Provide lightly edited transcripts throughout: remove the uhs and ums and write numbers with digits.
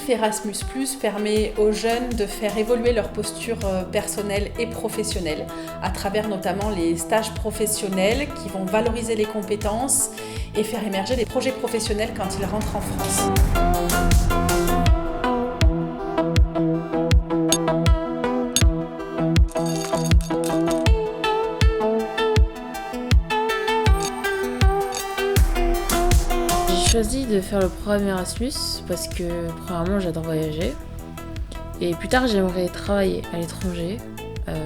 dispositif Erasmus+, permet aux jeunes de faire évoluer leur posture personnelle et professionnelle à travers notamment les stages professionnels qui vont valoriser les compétences et faire émerger des projets professionnels quand ils rentrent en France. J'ai choisi de faire le programme Erasmus parce que premièrement j'adore voyager et plus tard j'aimerais travailler à l'étranger.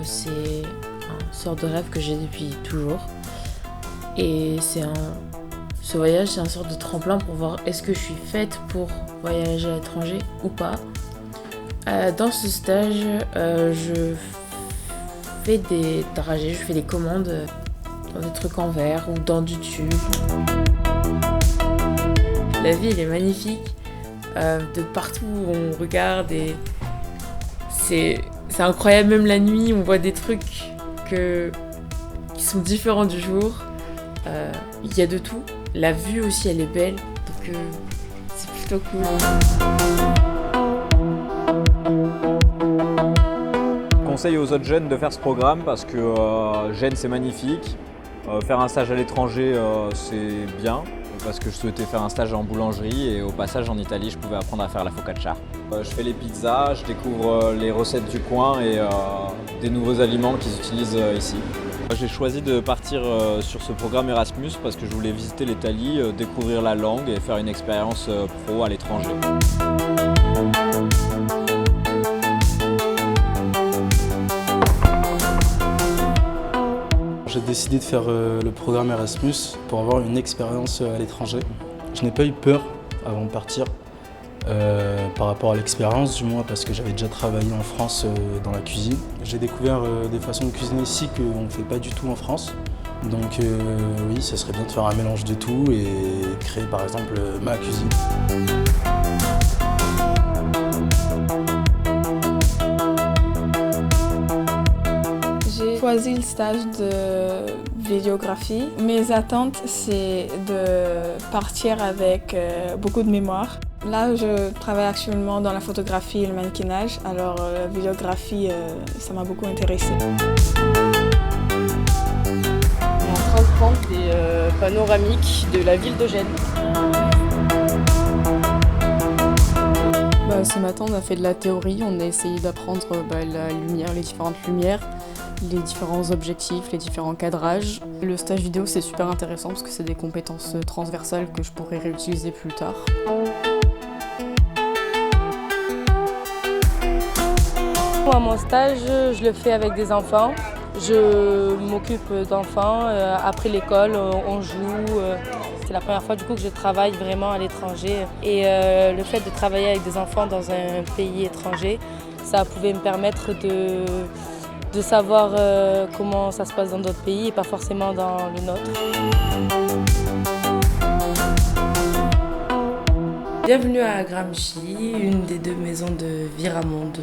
C'est une sorte de rêve que j'ai depuis toujours et ce voyage c'est une sorte de tremplin pour voir est-ce que je suis faite pour voyager à l'étranger ou pas. Dans ce stage je fais des trajets, je fais des commandes dans des trucs en verre ou dans du tube. La ville est magnifique, de partout où on regarde et c'est incroyable, même la nuit on voit des trucs qui sont différents du jour. Il y a de tout, la vue aussi elle est belle, donc c'est plutôt cool. Je conseille aux autres jeunes de faire ce programme parce que Gênes c'est magnifique, faire un stage à l'étranger c'est bien. Parce que je souhaitais faire un stage en boulangerie et au passage en Italie je pouvais apprendre à faire la focaccia. Je fais les pizzas, je découvre les recettes du coin et des nouveaux aliments qu'ils utilisent ici. J'ai choisi de partir sur ce programme Erasmus parce que je voulais visiter l'Italie, découvrir la langue et faire une expérience pro à l'étranger. J'ai décidé de faire le programme Erasmus pour avoir une expérience à l'étranger. Je n'ai pas eu peur avant de partir, par rapport à l'expérience du moins, parce que j'avais déjà travaillé en France dans la cuisine. J'ai découvert des façons de cuisiner ici qu'on ne fait pas du tout en France. Donc oui, ça serait bien de faire un mélange de tout et créer par exemple ma cuisine. J'ai choisi le stage de vidéographie. Mes attentes, c'est de partir avec beaucoup de mémoire. Là, je travaille actuellement dans la photographie et le mannequinage, alors la vidéographie, ça m'a beaucoup intéressée. On est en train de prendre des panoramiques de la ville de Gênes. Ce matin, on a fait de la théorie, on a essayé d'apprendre la lumière, les différentes lumières, les différents objectifs, les différents cadrages. Le stage vidéo, c'est super intéressant parce que c'est des compétences transversales que je pourrais réutiliser plus tard. Moi, mon stage, je le fais avec des enfants. Je m'occupe d'enfants. Après l'école, on joue. C'est la première fois du coup que je travaille vraiment à l'étranger. Et le fait de travailler avec des enfants dans un pays étranger, ça pouvait me permettre de savoir comment ça se passe dans d'autres pays et pas forcément dans le nôtre. Bienvenue à Gramsci, une des deux maisons de Viramonde.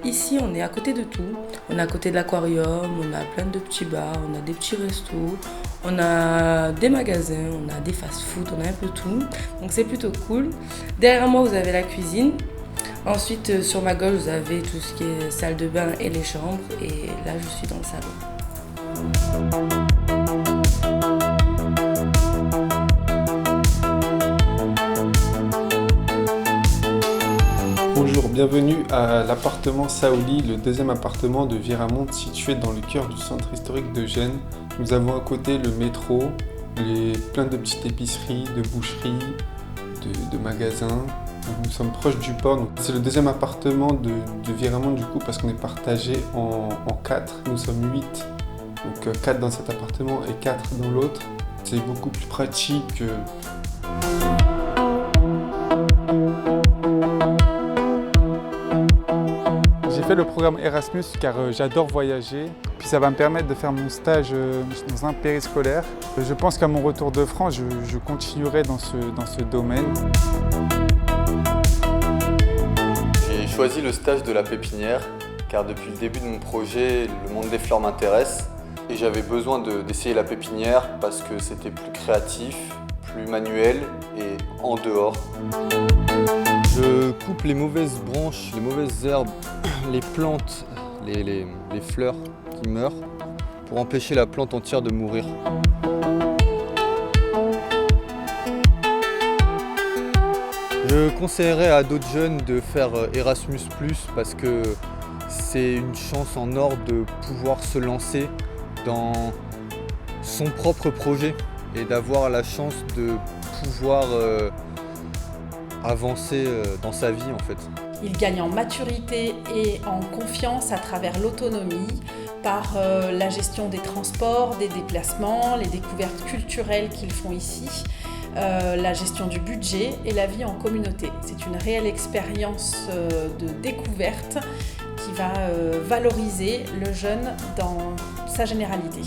Ici, on est à côté de tout. On est à côté de l'aquarium, on a plein de petits bars, on a des petits restos, on a des magasins, on a des fast-food, on a un peu tout. Donc c'est plutôt cool. Derrière moi, vous avez la cuisine. Ensuite, sur ma gauche, vous avez tout ce qui est salle de bain et les chambres. Et là, je suis dans le salon. Bonjour, bienvenue à l'appartement Saouli, le deuxième appartement de Viramonde situé dans le cœur du centre historique de Gênes. Nous avons à côté le métro, plein de petites épiceries, de boucheries, de magasins. Nous sommes proches du port. C'est le deuxième appartement de Viramonde du coup parce qu'on est partagé en 4. Nous sommes 8, donc 4 dans cet appartement et 4 dans l'autre. C'est beaucoup plus pratique. J'ai fait le programme Erasmus car j'adore voyager. Puis ça va me permettre de faire mon stage dans un périscolaire. Je pense qu'à mon retour de France, je continuerai dans ce domaine. J'ai choisi le stage de la pépinière car depuis le début de mon projet, le monde des fleurs m'intéresse et j'avais besoin d'essayer la pépinière parce que c'était plus créatif, plus manuel et en dehors. Je coupe les mauvaises branches, les mauvaises herbes, les plantes, les fleurs qui meurent pour empêcher la plante entière de mourir. Je conseillerais à d'autres jeunes de faire Erasmus+, parce que c'est une chance en or de pouvoir se lancer dans son propre projet et d'avoir la chance de pouvoir avancer dans sa vie en fait. Ils gagnent en maturité et en confiance à travers l'autonomie, par la gestion des transports, des déplacements, les découvertes culturelles qu'ils font ici, la gestion du budget et la vie en communauté. C'est une réelle expérience de découverte qui va valoriser le jeune dans sa généralité.